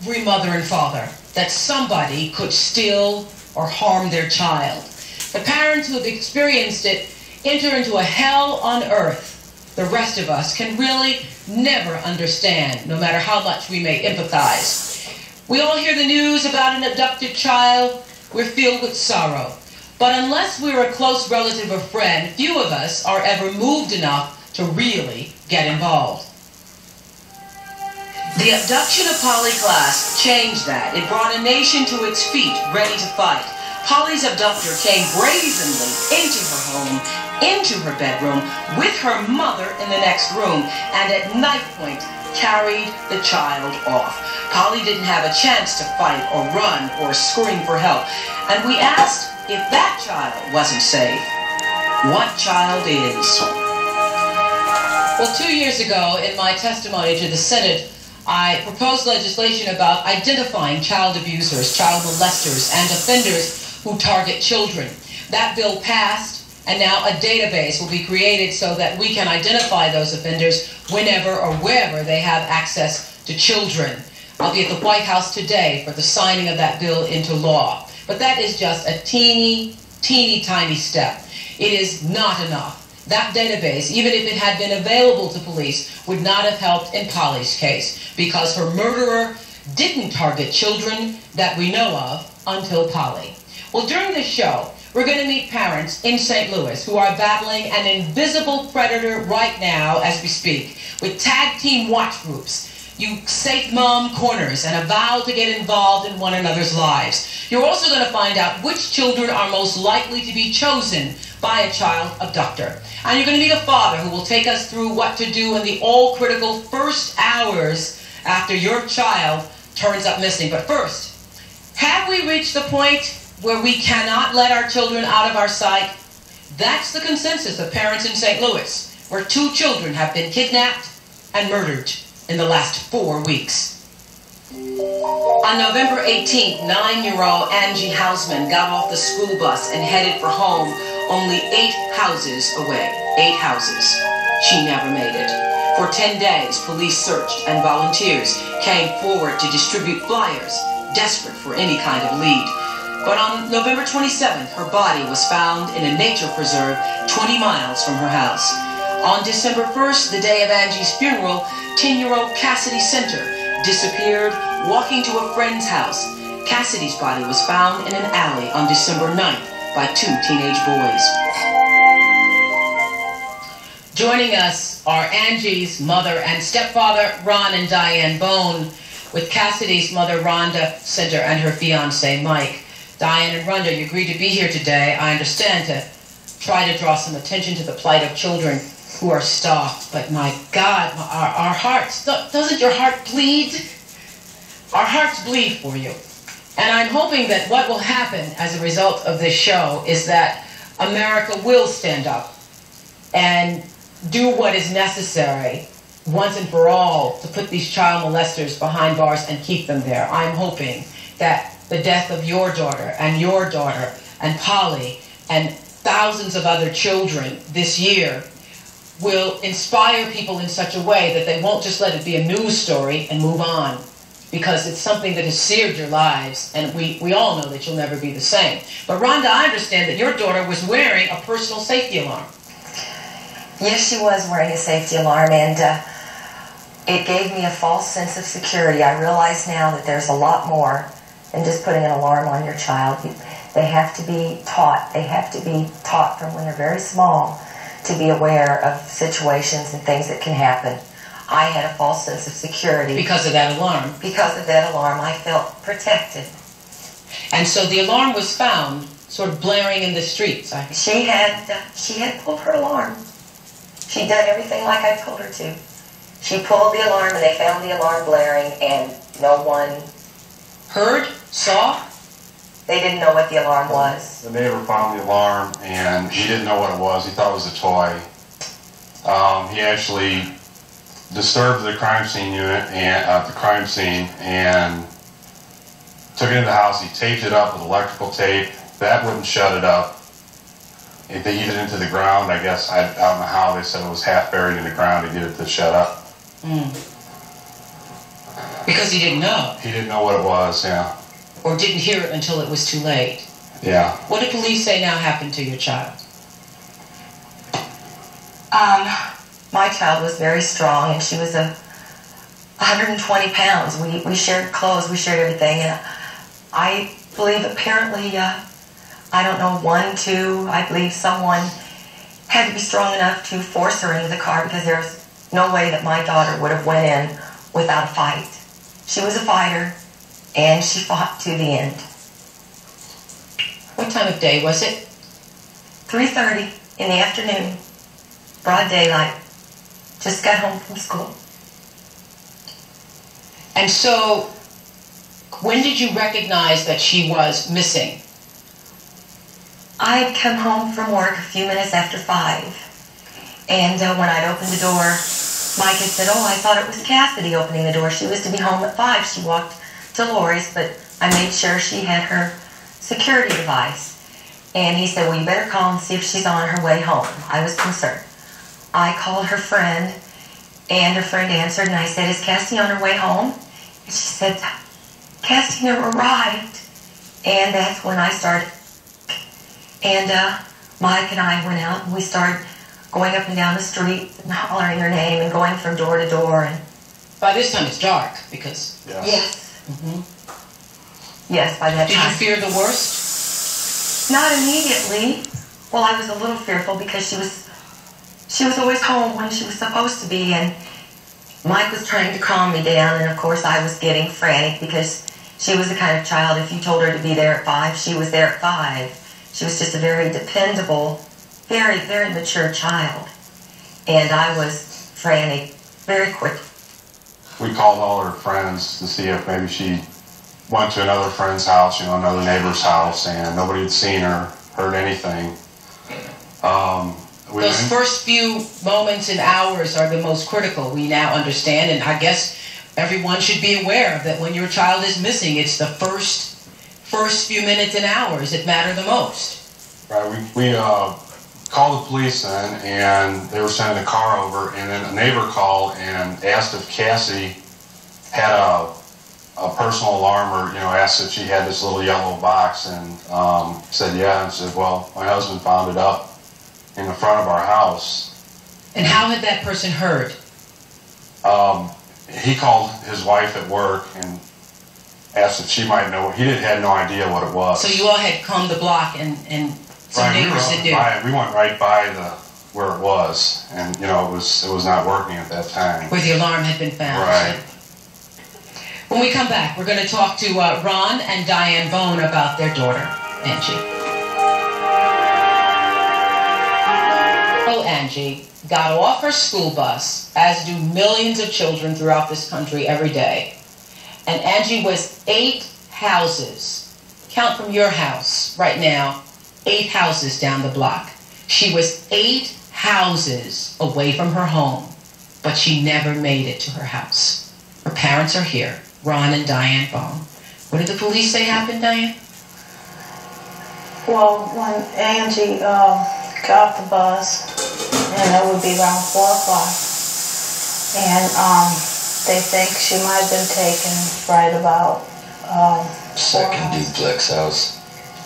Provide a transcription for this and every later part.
every mother and father that somebody could steal or harm their child. The parents who have experienced it enter into a hell on earth the rest of us can really never understand, no matter how much we may empathize. We all hear the news about an abducted child. We're filled with sorrow. But unless we're a close relative or friend, few of us are ever moved enough to really get involved. The abduction of Polly Glass changed that. It brought a nation to its feet, ready to fight. Polly's abductor came brazenly into her home, into her bedroom, with her mother in the next room, and at knife point carried the child off. Polly didn't have a chance to fight or run or scream for help. And we asked, if that child wasn't safe, what child is? Well, 2 years ago, in my testimony to the Senate, I proposed legislation about identifying child abusers, child molesters, and offenders who target children. That bill passed, and now a database will be created so that we can identify those offenders whenever or wherever they have access to children. I'll be at the White House today for the signing of that bill into law. But that is just a teeny tiny step. It is not enough. That database, even if it had been available to police, would not have helped in Polly's case, because her murderer didn't target children that we know of until Polly. Well, during this show, we're going to meet parents in St. Louis who are battling an invisible predator right now as we speak, with tag team watch groups, you safe mom corners, and a vow to get involved in one another's lives. You're also going to find out which children are most likely to be chosen by a child abductor. And you're going to meet a father who will take us through what to do in the all-critical first hours after your child turns up missing. But first, have we reached the point where we cannot let our children out of our sight? That's the consensus of parents in St. Louis, where 2 children have been kidnapped and murdered in the last 4 weeks. On November 18th, 9-year-old Angie Hausman got off the school bus and headed for home, only 8 houses away. 8 houses. She never made it. For 10 days, police searched and volunteers came forward to distribute flyers, desperate for any kind of lead. But on November 27th, her body was found in a nature preserve 20 miles from her house. On December 1st, the day of Angie's funeral, 10-year-old Cassidy Center disappeared walking to a friend's house. Cassidy's body was found in an alley on December 9th by 2 teenage boys. Joining us are Angie's mother and stepfather, Ron and Diane Bone, with Cassidy's mother, Rhonda Center, and her fiancé, Mike. Diane and Rhonda, you agreed to be here today, I understand, to try to draw some attention to the plight of children who are stalked. But my God, our hearts, doesn't your heart bleed? Our hearts bleed for you. And I'm hoping that what will happen as a result of this show is that America will stand up and do what is necessary once and for all to put these child molesters behind bars and keep them there. I'm hoping that the death of your daughter and Polly and thousands of other children this year will inspire people in such a way that they won't just let it be a news story and move on, because it's something that has seared your lives, and we all know that you'll never be the same. But Rhonda, I understand that your daughter was wearing a personal safety alarm. Yes, she was wearing a safety alarm, and it gave me a false sense of security. I realize now that there's a lot more than just putting an alarm on your child. They have to be taught. They have to be taught from when they're very small to be aware of situations and things that can happen. I had a false sense of security. Because of that alarm? Because of that alarm, I felt protected. And so the alarm was found sort of blaring in the streets. She had pulled her alarm. She'd done everything like I told her to. She pulled the alarm, and they found the alarm blaring, and no one heard, saw. They didn't know what the alarm was. The neighbor found the alarm, and he didn't know what it was. He thought it was a toy. He actually disturbed the crime scene unit and the crime scene and took it into the house. He taped it up with electrical tape. That wouldn't shut it up. They heated it into the ground. I guess I don't know how. They said it was half buried in the ground to get it to shut up. Because he didn't know. He didn't know what it was, yeah. Or didn't hear it until it was too late. Yeah. What do police say now happened to your child? My child was very strong, and she was 120 pounds. We shared clothes, we shared everything, and I believe apparently, I don't know, 1, 2, I believe someone had to be strong enough to force her into the car, because there's no way that my daughter would have went in without a fight. She was a fighter, and she fought to the end. What time of day was it? 3:30 in the afternoon, broad daylight. Just got home from school. And so, when did you recognize that she was missing? I had come home from work a few minutes after 5. And when I'd opened the door, Mike had said, "Oh, I thought it was Cassidy opening the door. She was to be home at 5. She walked to Lori's, but I made sure she had her security device." And he said, "Well, you better call and see if she's on her way home." I was concerned. I called her friend, and her friend answered, and I said, "Is Cassidy on her way home?" And she said, "Cassidy never arrived." And that's when I started. And Mike and I went out, and we started going up and down the street and hollering her name and going from door to door. And by this time it's dark, because... Yes. Mm-hmm. Yes, by that time. Did you fear the worst? Not immediately. Well, I was a little fearful, because she was always home when she was supposed to be, and Mike was trying to calm me down, and of course I was getting frantic, because she was the kind of child, if you told her to be there at 5, she was there at 5. She was just a very dependable, very, very mature child. And I was frantic very quick. We called all her friends to see if maybe she went to another friend's house, another neighbor's house, and nobody had seen her, heard anything. Those first few moments and hours are the most critical, we now understand, and I guess everyone should be aware that when your child is missing, it's the first few minutes and hours that matter the most. Right, we called the police then, and they were sending a car over, and then a neighbor called and asked if Cassie had a personal alarm, or asked if she had this little yellow box, and said yeah, and said, "Well, my husband found it up in the front of our house." And how had that person heard? He called his wife at work and asked if she might know. He had no idea what it was. So you all had come the block, and some neighbors that knew. We went right by where it was, and it was not working at that time. Where the alarm had been found. Right. When we come back, we're going to talk to Ron and Diane Bone about their daughter, Angie. Angie got off her school bus, as do millions of children throughout this country every day. And Angie was 8 houses, count from your house right now, 8 houses down the block. She was 8 houses away from her home, but she never made it to her house. Her parents are here, Ron and Diane Bone. What did the police say happened, Diane? Well, when Angie got the bus, and it would be around 4 o'clock, and they think she might have been taken right about second duplex house.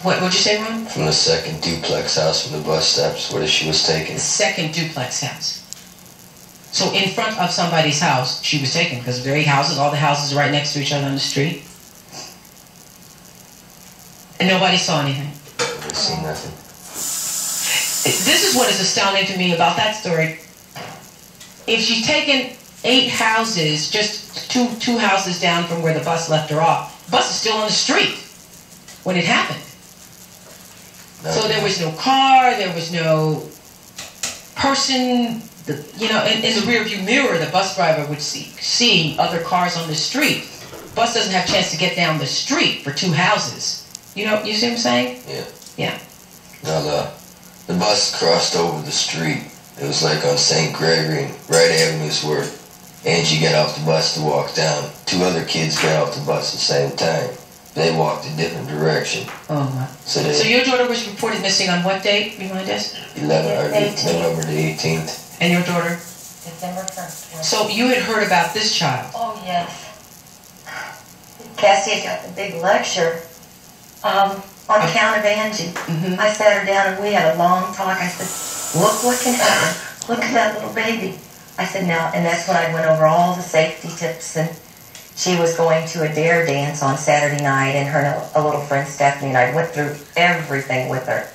What'd you say, Ron? From the second duplex house from the bus steps where she was taken. Second duplex house. So in front of somebody's house, she was taken, because there are 8 houses, all the houses are right next to each other on the street. And nobody saw anything. Nobody seen nothing. This is what is astounding to me about that story. If she's taken 8 houses, just two houses down from where the bus left her off, the bus is still on the street when it happened. So there was no car, there was no person. In the rearview mirror, the bus driver would see other cars on the street. The bus doesn't have a chance to get down the street for 2 houses. You see what I'm saying? Yeah. Yeah. No, the bus crossed over the street. It was like on St. Gregory, Wright Avenue's where Angie got off the bus to walk down. 2 other kids got off the bus at the same time. They walked a different direction. Oh, my. So your daughter was reported missing on what date? Remind us. November the 18th. And your daughter? December 1st. So you had heard about this child? Oh, yes. Cassie had got the big lecture on account of Angie. I sat her down and we had a long talk. I said, look what can happen. Look at that little baby. I said, now, and that's when I went over all the safety tips, and she was going to a dare dance on Saturday night, and her and a little friend Stephanie, and I went through everything with her.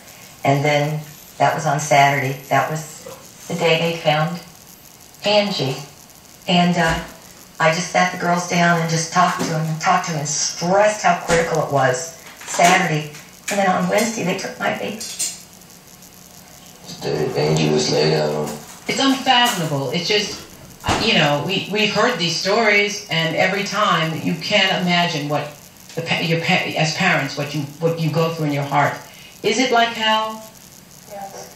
And then that was on Saturday. That was the day they found Angie. And I just sat the girls down and just talked to them and stressed how critical it was Saturday. And then on Wednesday, they took my baby. Angie was laid out on. It's unfathomable. It's just, you know, we've heard these stories, and every time you can't imagine what as parents what you go through in your heart. Is it like hell? Yes.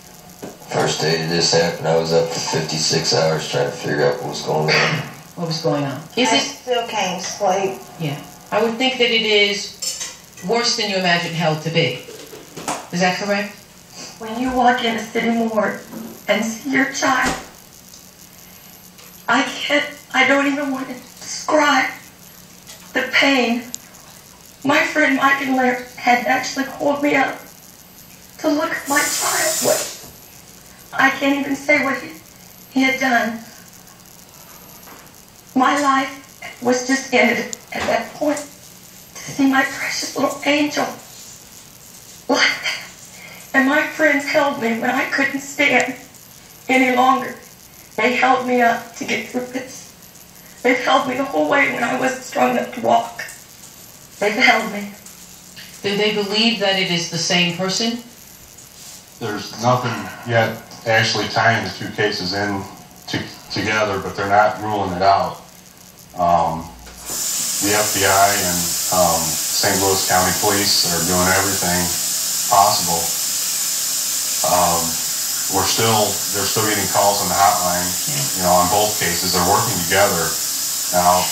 First day that this happened, I was up for 56 hours trying to figure out what was going on. What was going on? I still can't sleep. Yeah. I would think that it is worse than you imagine hell to be. Is that correct? When you walk in a city morgue and see your child, I don't even want to describe the pain. My friend Mike and Larry had actually called me up to look at my child. I can't even say what he had done. My life was just ended at that point. To see my precious little angel like that. And my friends held me when I couldn't stand any longer. They held me up to get through this. They've held me the whole way when I wasn't strong enough to walk. They've held me. Do they believe that it is the same person? There's nothing yet actually tying the two cases in together, but they're not ruling it out. The FBI and St. Louis County Police are doing everything possible. They're still getting calls on the hotline, you know, on both cases. They're working together now.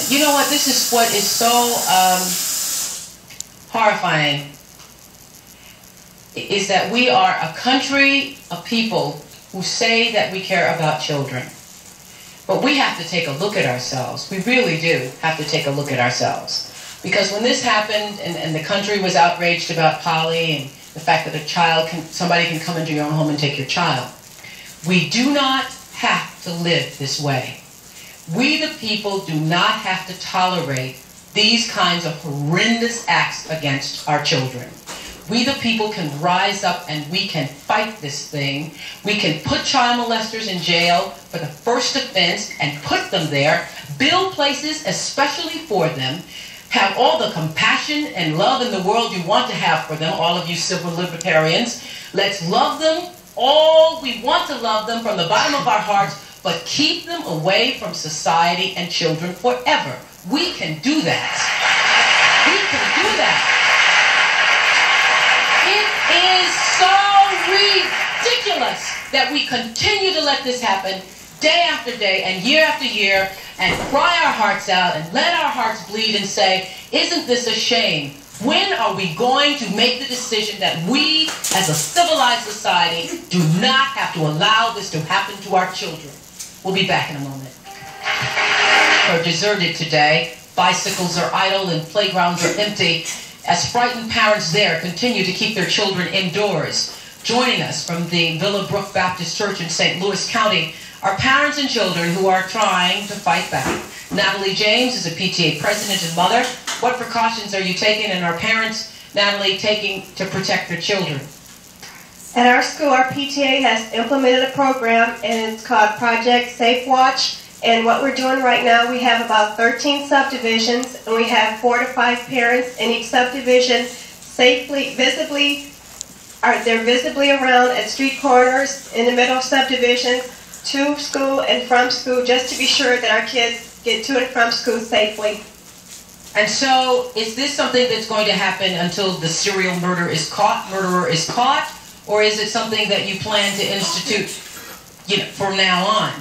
You know what? This is what is so horrifying, is that we are a country of people who say that we care about children. But we have to take a look at ourselves. We really do have to take a look at ourselves. Because when this happened and the country was outraged about Polly and the fact that somebody can come into your own home and take your child, we do not have to live this way. We the people do not have to tolerate these kinds of horrendous acts against our children. We the people can rise up and we can fight this thing. We can put child molesters in jail for the first offense and put them there, build places especially for them, have all the compassion and love in the world you want to have for them, all of you civil libertarians. Let's love them all we want to love them from the bottom of our hearts, but keep them away from society and children forever. We can do that. We can do that. It is so ridiculous that we continue to let this happen day after day and year after year and cry our hearts out and let our hearts bleed and say, isn't this a shame? When are we going to make the decision that we, as a civilized society, do not have to allow this to happen to our children? We'll be back in a moment. We're deserted today. Bicycles are idle and playgrounds are empty, as frightened parents there continue to keep their children indoors. Joining us from the Willowbrook Baptist Church in St. Louis County are parents and children who are trying to fight back. Natalie James is a PTA president and mother. What precautions are you taking, and are parents, Natalie, taking to protect their children? At our school, our PTA has implemented a program, and it's called Project Safe Watch. And what we're doing right now, we have about 13 subdivisions, and we have 4 to 5 parents in each subdivision they're visibly around at street corners, in the middle of subdivisions, to school and from school, just to be sure that our kids get to and from school safely. And so, is this something that's going to happen until the serial murderer is caught, or is it something that you plan to institute, from now on?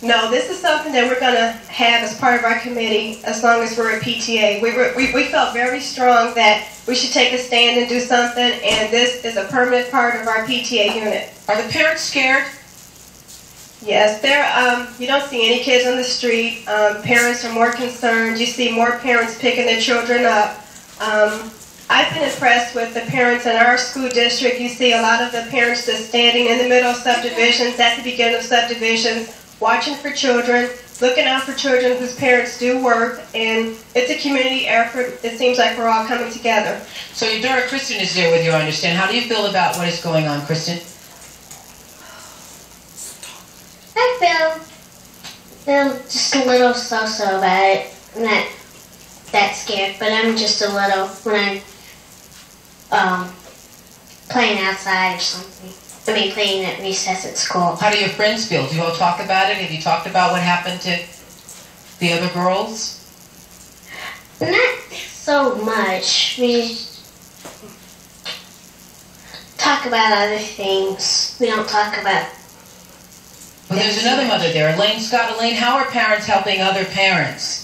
No, this is something that we're going to have as part of our committee as long as we're a PTA. We felt very strong that we should take a stand and do something, and this is a permanent part of our PTA unit. Are the parents scared? Yes, you don't see any kids on the street. Parents are more concerned. You see more parents picking their children up. I've been impressed with the parents in our school district. You see a lot of the parents just standing in the middle of subdivisions, at the beginning of subdivisions, watching for children, looking out for children whose parents do work, and it's a community effort. It seems like we're all coming together. So your daughter Kristen is there with you, I understand. How do you feel about what is going on, Kristen? I feel just a little so-so about it. I'm not that scared, but I'm just a little when I'm playing outside or something. I mean, playing at recess at school. How do your friends feel? Do you all talk about it? Have you talked about what happened to the other girls? Not so much. We talk about other things. We don't talk about... Well, there's another mother there, Elaine Scott. Elaine, how are parents helping other parents?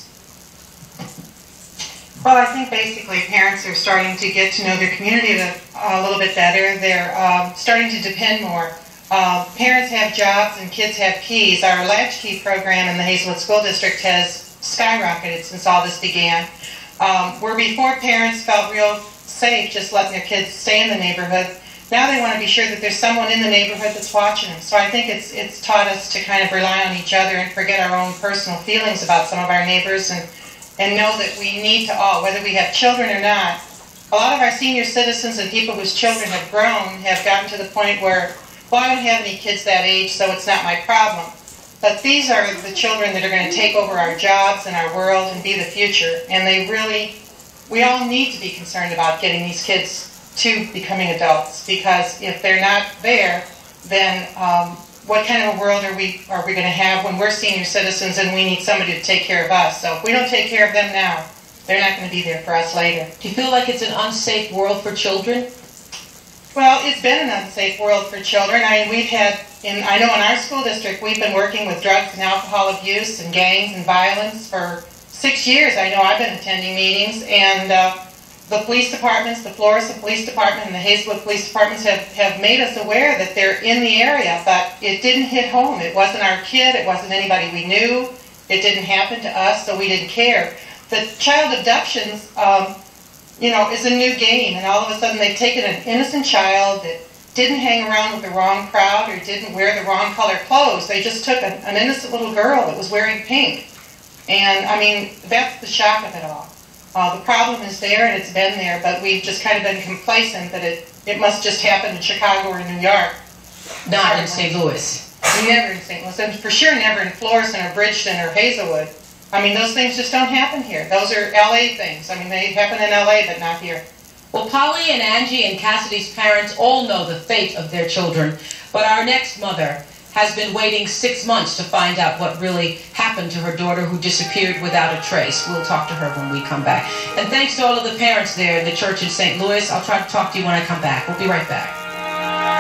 Well, I think basically parents are starting to get to know their community a little bit better. They're starting to depend more. Parents have jobs and kids have keys. Our latchkey program in the Hazelwood School District has skyrocketed since all this began. Where before parents felt real safe just letting their kids stay in the neighborhood, now they want to be sure that there's someone in the neighborhood that's watching them. So I think it's taught us to kind of rely on each other and forget our own personal feelings about some of our neighbors and know that we need to all, whether we have children or not. A lot of our senior citizens and people whose children have grown have gotten to the point where, well, I don't have any kids that age, so it's not my problem. But these are the children that are going to take over our jobs and our world and be the future. And we all need to be concerned about getting these kids to becoming adults, because if they're not there, then what kind of a world are we going to have when we're senior citizens and we need somebody to take care of us? So if we don't take care of them now, they're not going to be there for us later. Do you feel like it's an unsafe world for children? Well, it's been an unsafe world for children. I mean, I know in our school district, we've been working with drugs and alcohol abuse and gangs and violence for 6 years. I know I've been attending meetings, and the police departments, the Florida Police Department and the Hazelwood Police Departments have made us aware that they're in the area, but it didn't hit home. It wasn't our kid. It wasn't anybody we knew. It didn't happen to us, so we didn't care. The child abductions, is a new game, and all of a sudden they've taken an innocent child that didn't hang around with the wrong crowd or didn't wear the wrong color clothes. They just took an innocent little girl that was wearing pink. And, I mean, that's the shock of it all. The problem is there, and it's been there, but we've just kind of been complacent that it must just happen in Chicago or New York. Not in St. Louis. Never in St. Louis, and for sure never in Florissant or Bridgeton or Hazelwood. I mean, those things just don't happen here. Those are L.A. things. I mean, they happen in L.A., but not here. Well, Polly and Angie and Cassidy's parents all know the fate of their children, but our next mother has been waiting 6 months to find out what really happened to her daughter who disappeared without a trace. We'll talk to her when we come back. And thanks to all of the parents there in the church in St. Louis. I'll try to talk to you when I come back. We'll be right back.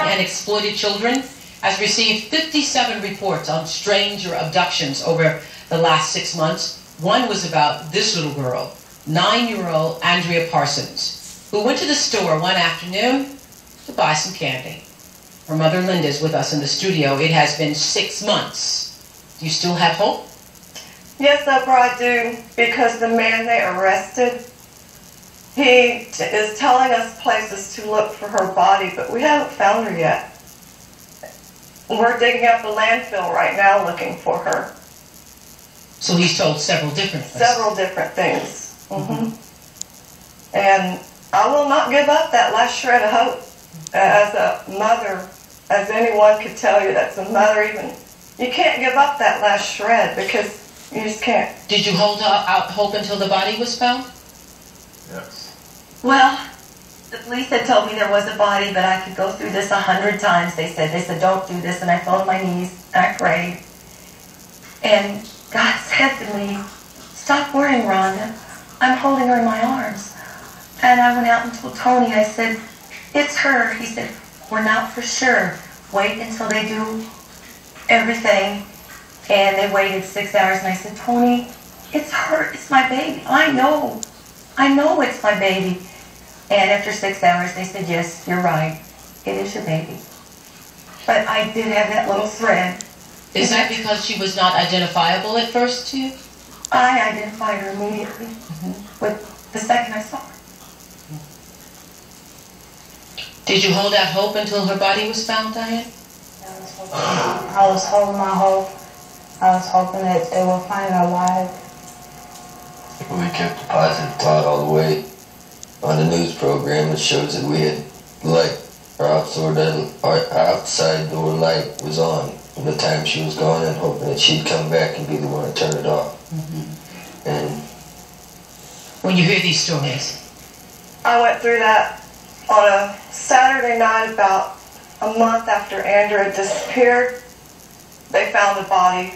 And exploited children has received 57 reports on stranger abductions over the last 6 months. One was about this little girl, 9-year-old Andrea Parsons, who went to the store one afternoon to buy some candy. Her mother, Linda, is with us in the studio. It has been 6 months. Do you still have hope? Yes, Oprah, I do, because the man they arrested, he is telling us places to look for her body, but we haven't found her yet. We're digging up a landfill right now looking for her. So he's told several different things. Several different things. Mm-hmm. And I will not give up that last shred of hope. As a mother, as anyone could tell you, that's a mother even, you can't give up that last shred because you just can't. Did you hold out hope until the body was found? Yes. Well, the police had told me there was a body, but I could go through this 100 times, they said. They said, don't do this, and I fell on my knees, and I prayed. And God said to me, stop worrying, Rhonda. I'm holding her in my arms. And I went out and told Tony, I said, it's her. He said, we're not for sure. Wait until they do everything. And they waited 6 hours, and I said, Tony, it's her. It's my baby. I know it's my baby. And after 6 hours, they said, yes, you're right. It is your baby. But I did have that little thread Is that because she was not identifiable at first to you? I identified her immediately with the second I saw her. Did you hold out hope until her body was found, Diane? I was holding my hope. I was hoping that they would find her alive. We kept a positive thought all the way. On the news program, it shows that we had light. Our outside door light was on from the time she was gone, and hoping that she'd come back and be the one to turn it off. And when you hear these stories, I went through that on a Saturday night about a month after Andrea disappeared. They found the body,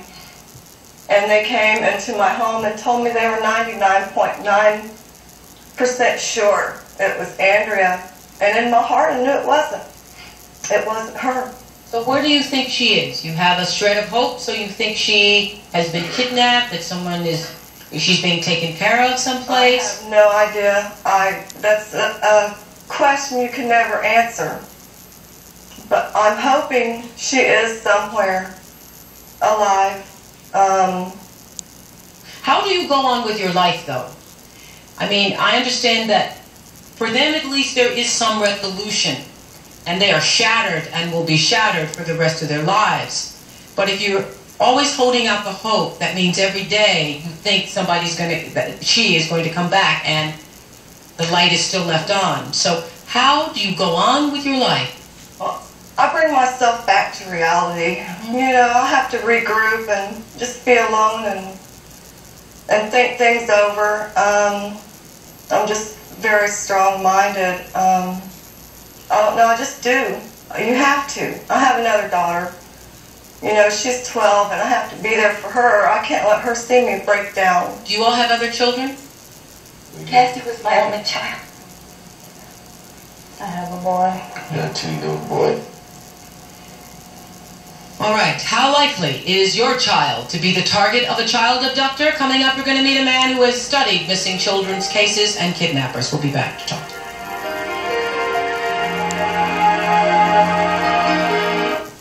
and they came into my home and told me they were 99.9% sure it was Andrea. And in my heart, I knew it wasn't. It wasn't her. So where do you think she is? You have a shred of hope, so you think she has been kidnapped, that she's being taken care of someplace? I have no idea. That's a question you can never answer. But I'm hoping she is somewhere alive. How do you go on with your life, though? I mean, I understand that for them, at least, there is some resolution, and they are shattered and will be shattered for the rest of their lives. But if you're always holding out the hope, that means every day you think she is going to come back, and the light is still left on. So how do you go on with your life? Well, I bring myself back to reality. You know, I have to regroup and just be alone and think things over. I'm just very strong-minded. I don't know, I just do. You have to. I have another daughter. You know, she's 12, and I have to be there for her. I can't let her see me break down. Do you all have other children? Cassie was my only child. I have a boy. Yeah, a 2-year-old boy. All right, how likely is your child to be the target of a child abductor? Coming up, you're going to meet a man who has studied missing children's cases and kidnappers. We'll be back to talk to him.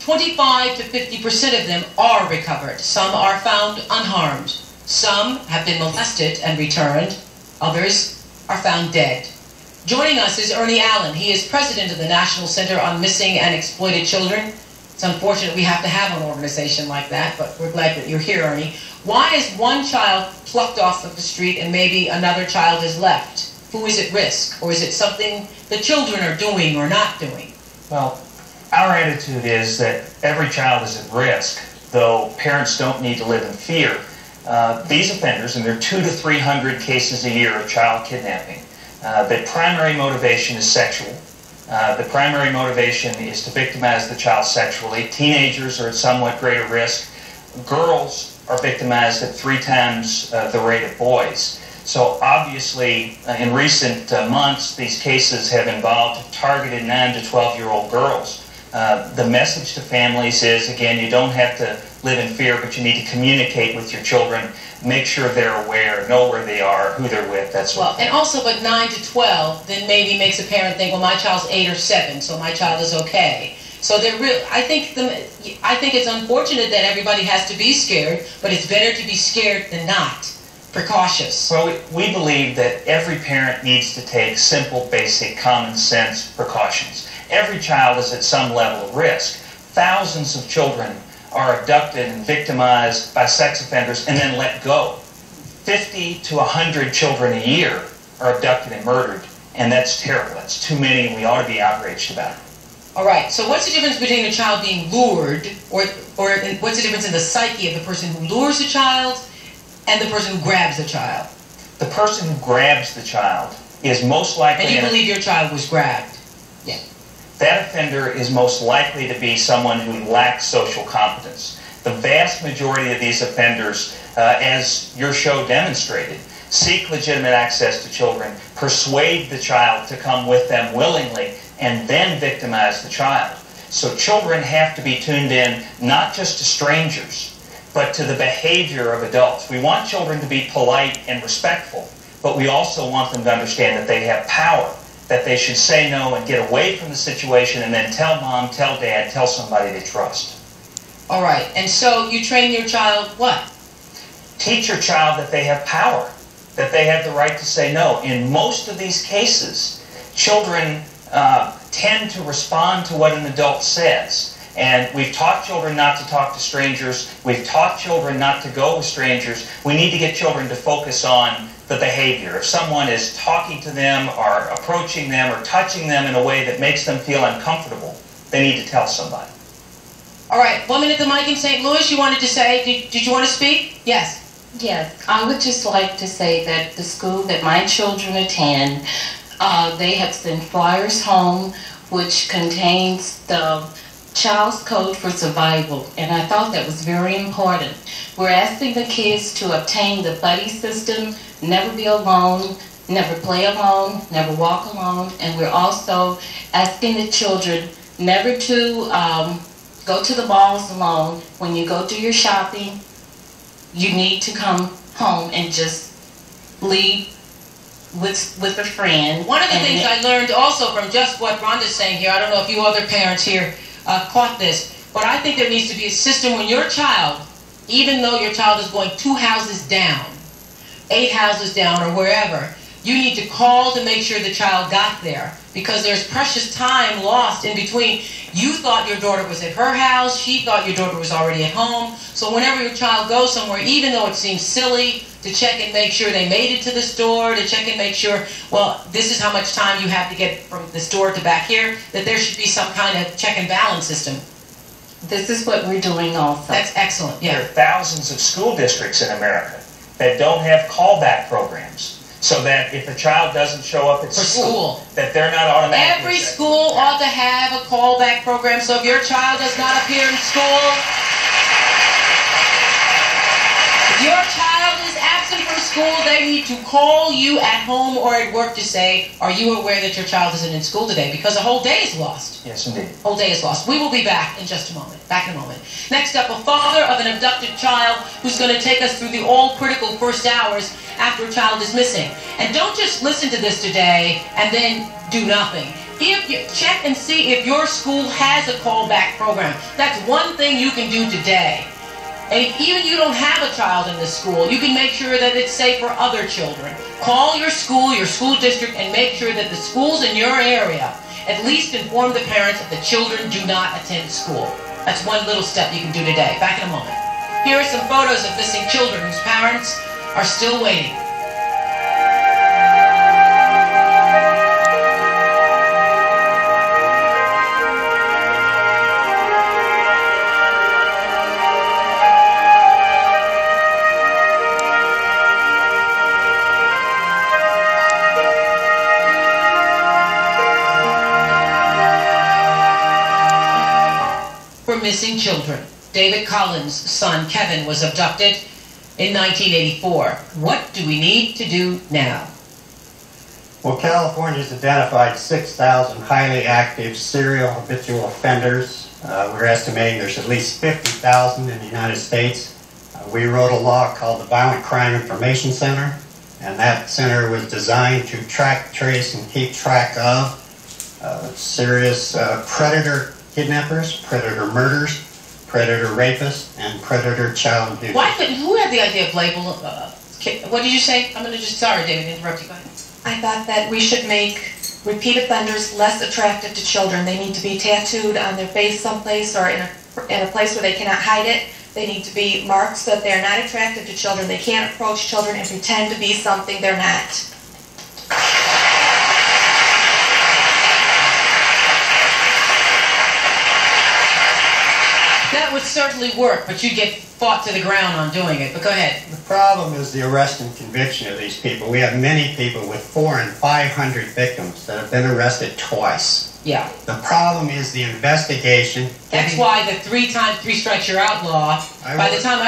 25 to 50% of them are recovered. Some are found unharmed. Some have been molested and returned. Others are found dead. Joining us is Ernie Allen. He is president of the National Center on Missing and Exploited Children. It's unfortunate we have to have an organization like that, but we're glad that you're here, Ernie. Why is one child plucked off of the street and maybe another child is left? Who is at risk? Or is it something the children are doing or not doing? Well, our attitude is that every child is at risk, though parents don't need to live in fear. These offenders, and there are 200 to 300 cases a year of child kidnapping, the primary motivation is sexual. The primary motivation is to victimize the child sexually. Teenagers are at somewhat greater risk. Girls are victimized at 3 times the rate of boys. So obviously, in recent months, these cases have involved targeted 9 to 12-year-old girls. The message to families is, again, you don't have to live in fear, but you need to communicate with your children, make sure they're aware, know where they are, who they're with, that sort of thing. And also, but 9 to 12 then maybe makes a parent think, well, my child's 8 or 7, so my child is okay. So I think it's unfortunate that everybody has to be scared, but it's better to be scared than not. Precautious. Well, we believe that every parent needs to take simple, basic, common sense precautions. Every child is at some level of risk. Thousands of children are abducted and victimized by sex offenders and then let go. 50 to 100 children a year are abducted and murdered, and that's terrible. That's too many, and we ought to be outraged about it. All right, so what's the difference between a child being lured, or what's the difference in the psyche of the person who lures a child and the person who grabs the child? The person who grabs the child is most likely... And you believe your child was grabbed? Yeah. That offender is most likely to be someone who lacks social competence. The vast majority of these offenders, as your show demonstrated, seek legitimate access to children, persuade the child to come with them willingly, and then victimize the child. So children have to be tuned in not just to strangers, but to the behavior of adults. We want children to be polite and respectful, but we also want them to understand that they have power, that they should say no and get away from the situation and then tell mom, tell dad, tell somebody they trust. All right. And so you train your child what? Teach your child that they have power, that they have the right to say no. In most of these cases, children tend to respond to what an adult says. And we've taught children not to talk to strangers. We've taught children not to go with strangers. We need to get children to focus on the behavior. If someone is talking to them or approaching them or touching them in a way that makes them feel uncomfortable, they need to tell somebody. All right, woman at the mic in St. Louis, you wanted to say, did you want to speak? Yes. Yes, I would just like to say that the school that my children attend, they have sent flyers home which contains the Child's Code for Survival, and I thought that was very important. We're asking the kids to obtain the buddy system, never be alone, never play alone, never walk alone, and we're also asking the children never to go to the malls alone. When you go do your shopping, you need to come home and just leave with a friend. One of the things I learned also from just what Rhonda's saying here, I don't know if you other parents here caught this, but I think there needs to be a system when your child, even though your child is going 2 houses down, 8 houses down, or wherever, you need to call to make sure the child got there, because there's precious time lost in between. You thought your daughter was at her house, she thought your daughter was already at home, so whenever your child goes somewhere, even though it seems silly, to check and make sure they made it to the store, to check and make sure, well, this is how much time you have to get from the store to back here, that there should be some kind of check and balance system. This is what we're doing also. That's excellent, yeah. There are thousands of school districts in America that don't have callback programs, so that if a child doesn't show up at school, that they're not automatically... Every school ought to have a callback program, so if your child does not appear in school, if your child is absent from school, they need to call you at home or at work to say, are you aware that your child isn't in school today? Because a whole day is lost. Yes, indeed. Whole day is lost. We will be back in just a moment. Back in a moment. Next up, a father of an abducted child who's going to take us through the all-critical first hours after a child is missing. And don't just listen to this today and then do nothing. If you check and see if your school has a callback program. That's one thing you can do today. And if even you don't have a child in the school, you can make sure that it's safe for other children. Call your school district, and make sure that the schools in your area at least inform the parents that the children do not attend school. That's one little step you can do today. Back in a moment. Here are some photos of missing children whose parents are still waiting. Missing children. David Collins' son Kevin was abducted in 1984. What do we need to do now? Well, California's identified 6,000 highly active serial habitual offenders. We're estimating there's at least 50,000 in the United States. We wrote a law called the Violent Crime Information Center, and that center was designed to track, trace, and keep track of serious predator kidnappers, predator murders, predator rapists, and predator child abuse. Who had the idea of label? What did you say? I'm going to just, sorry, David, to interrupt you. Go ahead. I thought that we should make repeat offenders less attractive to children. They need to be tattooed on their face someplace or in a place where they cannot hide it. They need to be marked so that they're not attractive to children. They can't approach children and pretend to be something they're not. That would certainly work, but you'd get fought to the ground on doing it. But go ahead. The problem is the arrest and conviction of these people. We have many people with 400 and 500 victims that have been arrested twice. Yeah. The problem is the investigation. That's why the three strikes you're out law. By the time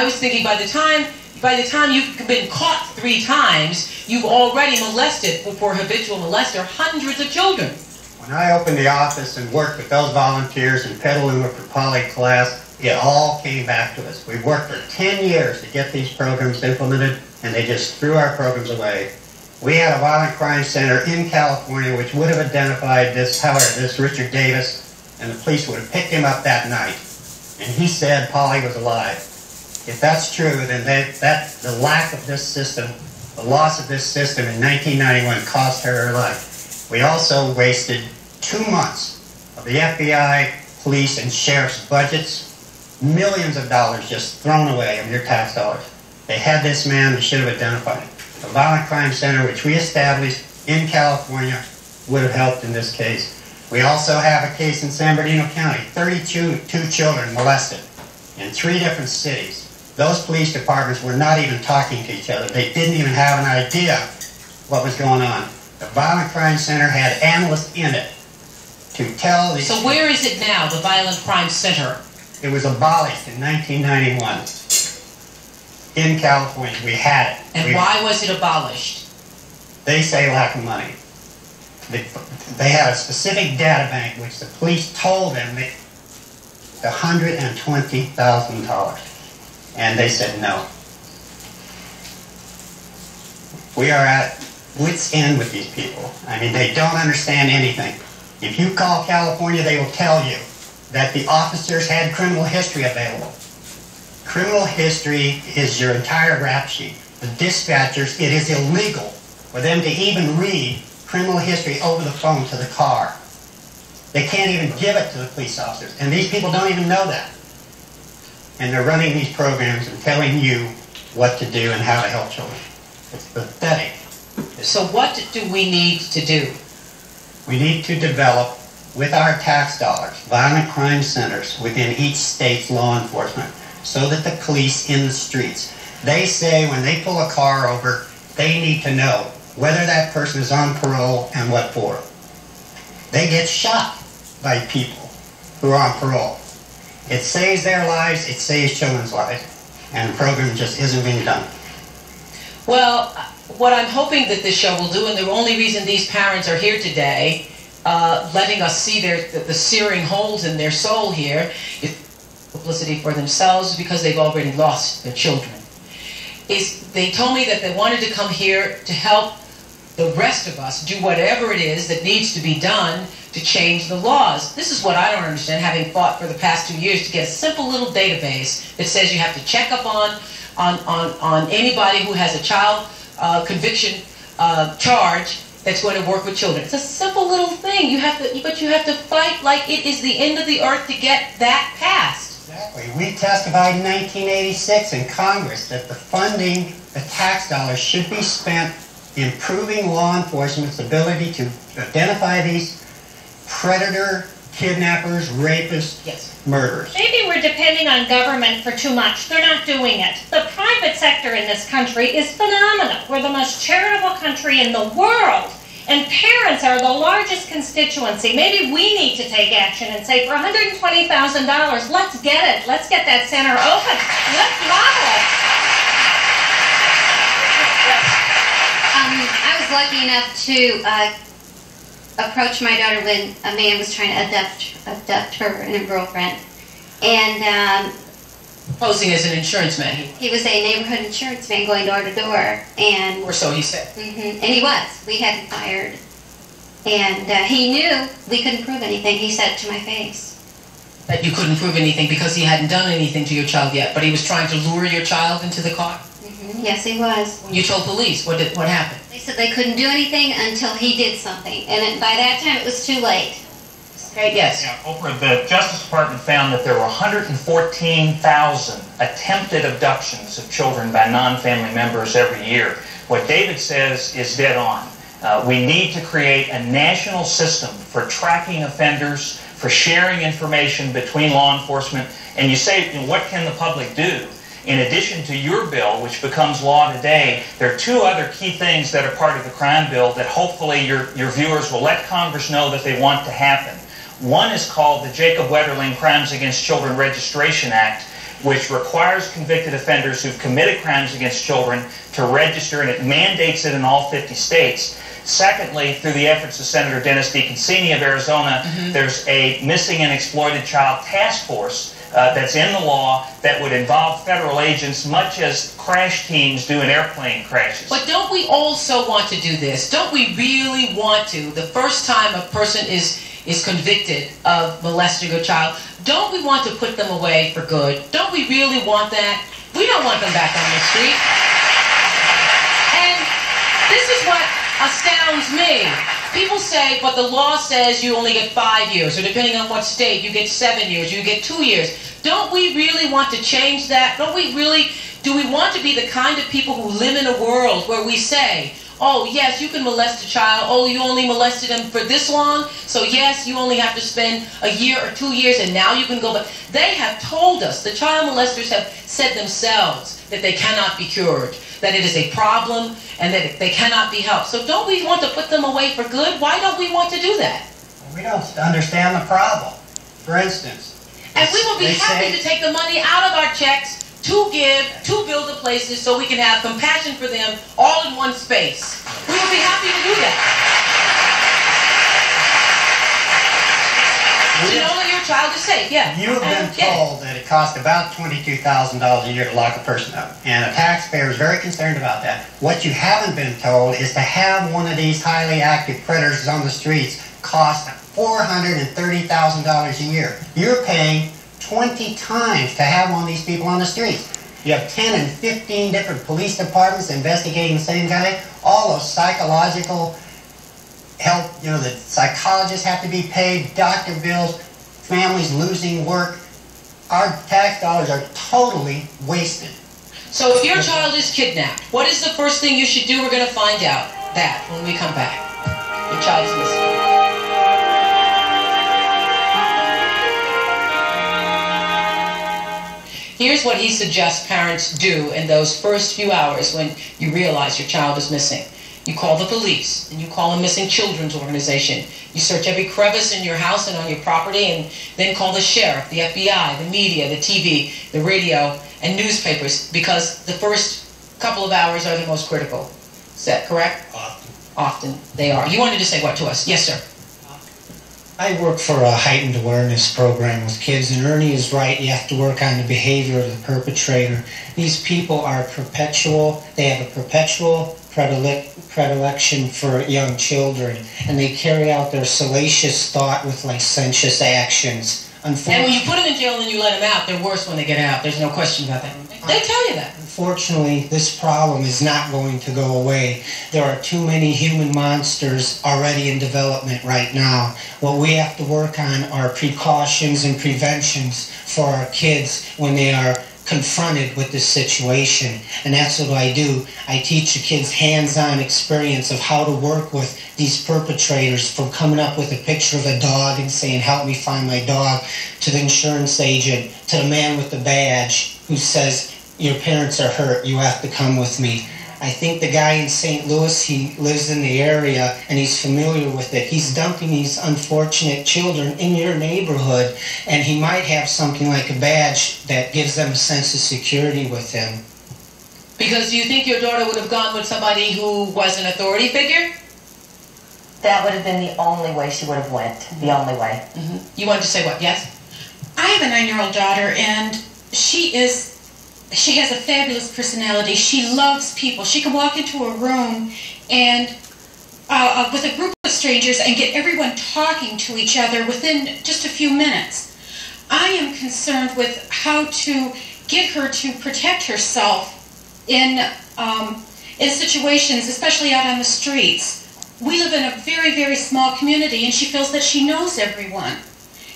you've been caught 3 times, you've already molested, for habitual molester, hundreds of children. When I opened the office and worked with those volunteers and peddling with the poly class, it all came back to us. We worked for 10 years to get these programs implemented, and they just threw our programs away. We had a violent crime center in California which would have identified this Richard Davis, and the police would have picked him up that night. and he said Polly was alive. If that's true, then the lack of this system, the loss of this system in 1991 cost her her life. We also wasted 2 months of the FBI, police, and sheriff's budgets, millions of dollars just thrown away of your tax dollars. They had this man, they should have identified him. The Violent Crime Center, which we established in California, would have helped in this case. We also have a case in San Bernardino County, 32 children molested in 3 different cities. Those police departments were not even talking to each other. They didn't even have an idea what was going on. The Violent Crime Center had analysts in it to tell these... So where is it now, the Violent Crime Center? It was abolished in 1991. In California, we had it. And why was it abolished? They say lack of money. They had a specific data bank which the police told them that $120,000. And they said no. We are at wit's end with these people. I mean, they don't understand anything. If you call California, they will tell you that the officers had criminal history available. Criminal history is your entire rap sheet. The dispatchers, it is illegal for them to even read criminal history over the phone to the car. They can't even give it to the police officers. And these people don't even know that. And they're running these programs and telling you what to do and how to help children. It's pathetic. So what do we need to do? We need to develop, with our tax dollars, violent crime centers within each state's law enforcement so that the police in the streets, they say when they pull a car over, they need to know whether that person is on parole and what for. They get shot by people who are on parole. It saves their lives, it saves children's lives, and the program just isn't being done. Well, what I'm hoping that this show will do, and the only reason these parents are here today, letting us see the searing holes in their soul here, is publicity for themselves because they've already lost their children. They told me that they wanted to come here to help the rest of us do whatever it is that needs to be done to change the laws. This is what I don't understand, having fought for the past 2 years to get a simple little database that says you have to check up on anybody who has a child conviction charge that's going to work with children. It's a simple little thing. But you have to fight like it is the end of the earth to get that passed. Exactly. We testified in 1986 in Congress that the funding, the tax dollars, should be spent improving law enforcement's ability to identify these predator, kidnappers, rapists, murderers. Maybe we're depending on government for too much. They're not doing it. The private sector in this country is phenomenal. We're the most charitable country in the world. And parents are the largest constituency. Maybe we need to take action and say, for $120,000, let's get it. Let's get that center open. Let's model it. I was lucky enough to approach my daughter when a man was trying to abduct her and her girlfriend. And posing as an insurance man. He was a neighborhood insurance man going door to door. And, or so he said. And he was. We had him fired. And he knew we couldn't prove anything. He said it to my face. That you couldn't prove anything because he hadn't done anything to your child yet, but he was trying to lure your child into the car? Yes, he was. You told police. What happened? They said they couldn't do anything until he did something. And by that time, it was too late. Okay, yes. Yeah, Oprah, the Justice Department found that there were 114,000 attempted abductions of children by non-family members every year. What David says is dead on. We need to create a national system for tracking offenders, for sharing information between law enforcement. And you say, what can the public do? In addition to your bill, which becomes law today, there are 2 other key things that are part of the crime bill that hopefully your viewers will let Congress know that they want to happen. One is called the Jacob Wetterling Crimes Against Children Registration Act, which requires convicted offenders who've committed crimes against children to register, and it mandates it in all 50 states. Secondly, through the efforts of Senator Dennis DeConcini of Arizona, there's a missing and exploited child task force that's in the law that would involve federal agents, much as crash teams do in airplane crashes. But don't we also want to do this? Don't we really want to, the first time a person is convicted of molesting a child, don't we want to put them away for good? Don't we really want that? We don't want them back on the street. And this is what astounds me. People say, but the law says you only get 5 years, or depending on what state, you get 7 years, you get 2 years. Don't we really want to change that? Do we want to be the kind of people who live in a world where we say, oh, yes, you can molest a child. Oh, you only molested him for this long. So, yes, you only have to spend a year or 2 years, and now you can go back. They have told us, the child molesters have said themselves that they cannot be cured, that it is a problem, and that they cannot be helped. So don't we want to put them away for good? Why don't we want to do that? We don't understand the problem. For instance. And we will be happy to take the money out of our checks to give, to build the places so we can have compassion for them all in one space. We will be happy to do that. To know that your child is safe, yeah. You've been told that it costs about $22,000 a year to lock a person up. And a taxpayer is very concerned about that. What you haven't been told is to have one of these highly active predators on the streets cost $430,000 a year. You're paying 20 times to have one of these people on the streets. You have 10 and 15 different police departments investigating the same guy. All those psychological help, the psychologists have to be paid, doctor bills, families losing work. Our tax dollars are totally wasted. So if your child is kidnapped, what is the first thing you should do? We're going to find out that when we come back. Your child is missing. Here's what he suggests parents do in those first few hours when you realize your child is missing. You call the police, and you call a missing children's organization. You search every crevice in your house and on your property, and then call the sheriff, the FBI, the media, the TV, the radio, and newspapers, because the first couple of hours are the most critical. Is that correct? Often they are. You wanted to say what to us? Yes, sir. I work for a heightened awareness program with kids, and Ernie is right. You have to work on the behavior of the perpetrator. These people are they have a perpetual predilection for young children, and they carry out their salacious thought with licentious actions. And when you put them in jail and you let them out, they're worse when they get out. There's no question about that. They tell you that. Unfortunately, this problem is not going to go away. There are too many human monsters already in development right now. What we have to work on are precautions and preventions for our kids when they are confronted with this situation. And that's what I do. I teach the kids hands-on experience of how to work with these perpetrators, from coming up with a picture of a dog and saying, help me find my dog, to the insurance agent, to the man with the badge who says, your parents are hurt, you have to come with me. I think the guy in St. Louis, he lives in the area and he's familiar with it. He's dumping these unfortunate children in your neighborhood, and he might have something like a badge that gives them a sense of security with him. Because you think your daughter would have gone with somebody who was an authority figure? That would have been the only way she would have went. The only way. Mm-hmm. You wanted to say what? Yes? I have a 9-year-old daughter, and she has a fabulous personality. She loves people. She can walk into a room and with a group of strangers and get everyone talking to each other within just a few minutes. I am concerned with how to get her to protect herself in situations, especially out on the streets. We live in a very, very small community, and she feels that she knows everyone.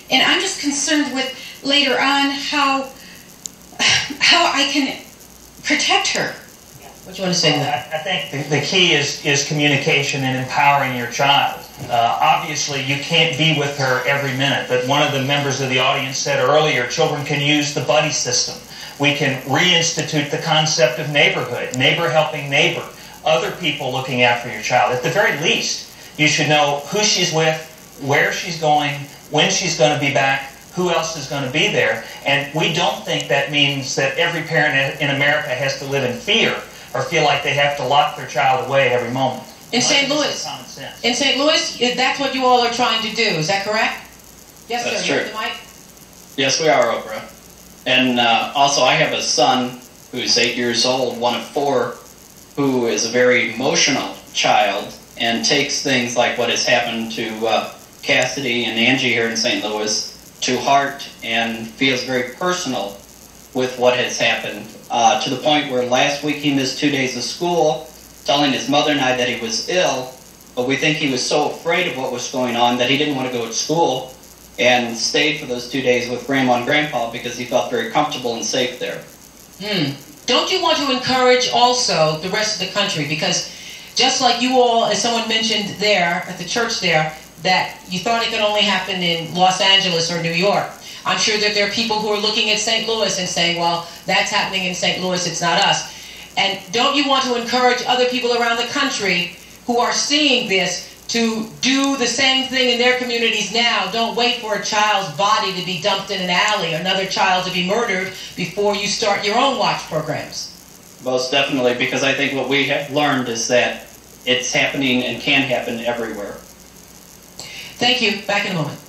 And I'm just concerned with later on how I can protect her. What do you want to say to that? I think the key is communication and empowering your child. Obviously, you can't be with her every minute, but one of the members of the audience said earlier, children can use the buddy system. We can reinstitute the concept of neighborhood, neighbor helping neighbor, other people looking after your child. At the very least, you should know who she's with, where she's going, when she's going to be back, who else is going to be there. And we don't think that means that every parent in America has to live in fear or feel like they have to lock their child away every moment. In St. Louis, that's what you all are trying to do. Is that correct? Yes, That's sir. true. The mic? Yes, we are, Oprah. And also I have a son who's 8 years old, one of 4, who is a very emotional child and takes things like what has happened to Cassidy and Angie here in St. Louis to heart and feels very personal with what has happened, to the point where last week he missed 2 days of school, telling his mother and I that he was ill, but we think he was so afraid of what was going on that he didn't want to go to school and stayed for those 2 days with Grandma and Grandpa because he felt very comfortable and safe there. Don't you want to encourage also the rest of the country? Because just like you all, as someone mentioned there at the church there, that you thought it could only happen in Los Angeles or New York. I'm sure that there are people who are looking at St. Louis and saying, well, that's happening in St. Louis, it's not us. And don't you want to encourage other people around the country who are seeing this to do the same thing in their communities now? Don't wait for a child's body to be dumped in an alley, another child to be murdered before you start your own watch programs. Most definitely, because I think what we have learned is that it's happening and can happen everywhere. Thank you. Back in a moment.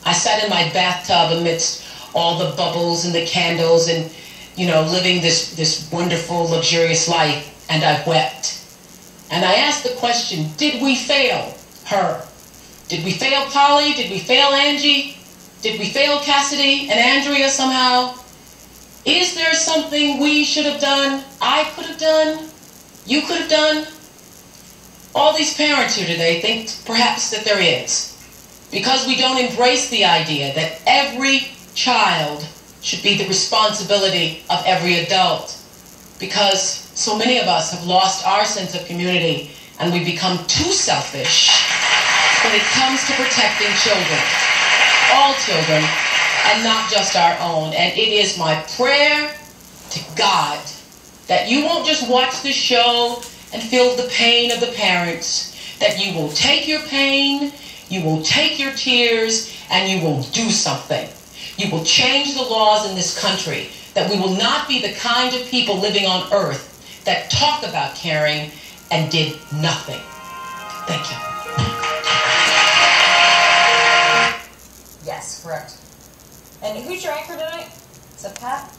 I sat in my bathtub amidst all the bubbles and the candles and, you know, living this wonderful, luxurious life, and I wept. And I asked the question, did we fail her? Did we fail Polly? Did we fail Angie? Did we fail Cassidy and Andrea somehow? Is there something we should have done, I could have done, you could have done? All these parents here today think perhaps that there is, because we don't embrace the idea that every child should be the responsibility of every adult, because so many of us have lost our sense of community and we become too selfish when it comes to protecting children, all children, and not just our own. And it is my prayer to God that you won't just watch this show and feel the pain of the parents, that you will take your pain, you will take your tears, and you will do something. You will change the laws in this country, that we will not be the kind of people living on earth that talk about caring and did nothing. Thank you. Yes, correct. And who's your anchor tonight? Is it Pat?